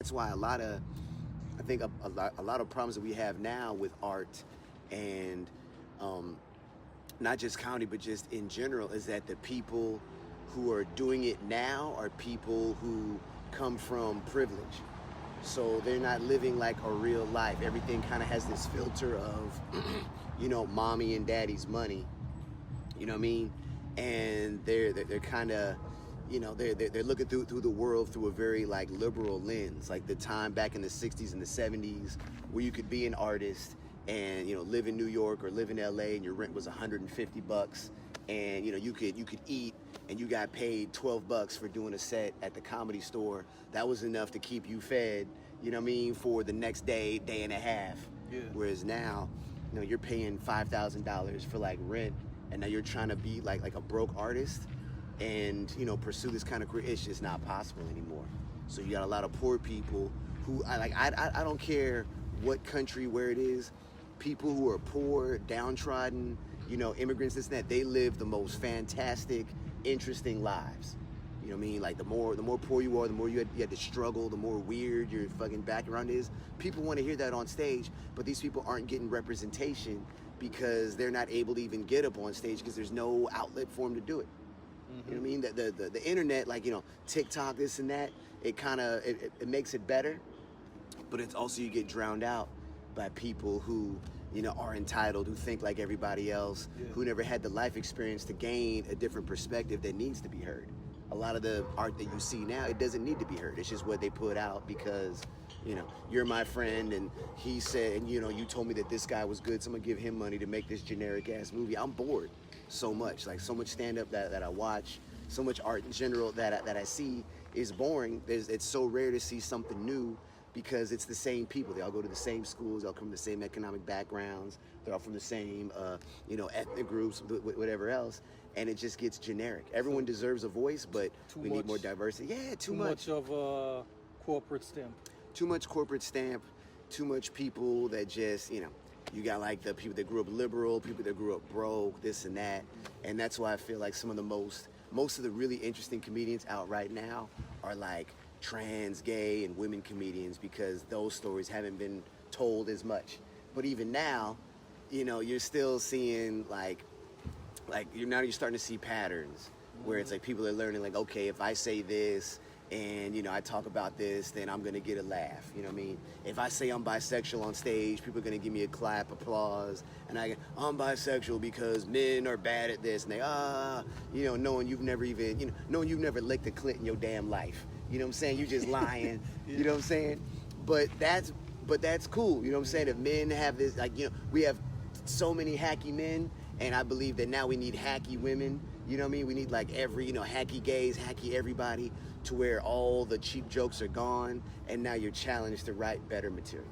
That's why I think a lot of problems that we have now with art and not just comedy, but just in general, is that the people who are doing it now are people who come from privilege. So they're not living like a real life. Everything kind of has this filter of, mommy and daddy's money. You know what I mean? And they're kind of, they're looking through the world through a very like liberal lens, like the time back in the 60s and the 70s where you could be an artist and live in New York or live in LA and your rent was $150 and you could eat and you got paid $12 for doing a set at the Comedy Store. That was enough to keep you fed, for the next day and a half. Yeah. Whereas now, you're paying $5,000 for like rent, and now you're trying to be like a broke artist and pursue this kind of career. It's just not possible anymore. So you got a lot of poor people who I don't care what country, where it is, people who are poor, downtrodden, immigrants, this and that, they live the most fantastic, interesting lives. You know what I mean? Like the more poor you are, the more you had to struggle, the more weird your fucking background is. People want to hear that on stage, but these people aren't getting representation because they're not able to even get up on stage because there's no outlet for them to do it. Mm-hmm. You know what I mean? The internet, like, TikTok, this and that, it kind of, it makes it better, but it's also you get drowned out by people who, are entitled, who think like everybody else, who never had the life experience to gain a different perspective that needs to be heard. A lot of the art that you see now, it doesn't need to be heard. It's just what they put out because, you're my friend and he said, and you told me that this guy was good, so I'm gonna give him money to make this generic ass movie. I'm bored so much. Like so much stand-up that I watch, so much art in general that I see is boring. It's so rare to see something new because it's the same people. They all go to the same schools, they all come from the same economic backgrounds, they're all from the same ethnic groups, whatever else, and it just gets generic. Everyone deserves a voice, but we need more diversity. Yeah, too much. Too much of a corporate stamp. Too much corporate stamp, too much people that just, you got like the people that grew up liberal, people that grew up broke, this and that. And that's why I feel like some of the most of the really interesting comedians out right now are like trans, gay, and women comedians because those stories haven't been told as much. But even now, you're still seeing like you're starting to see patterns where it's like people are learning like, okay, if I say this and I talk about this, then I'm gonna get a laugh. You know what I mean? If I say I'm bisexual on stage, people are gonna give me a clap, applause, and I'm bisexual because men are bad at this, and they knowing you've never even knowing you've never licked a clit in your damn life. You know what I'm saying? You just lying. You know what I'm saying? But that's cool. You know what I'm saying? If men have this, we have so many hacky men, and I believe that now we need hacky women. You know what I mean? We need like every, hacky gays, hacky everybody, to where all the cheap jokes are gone, and now you're challenged to write better material.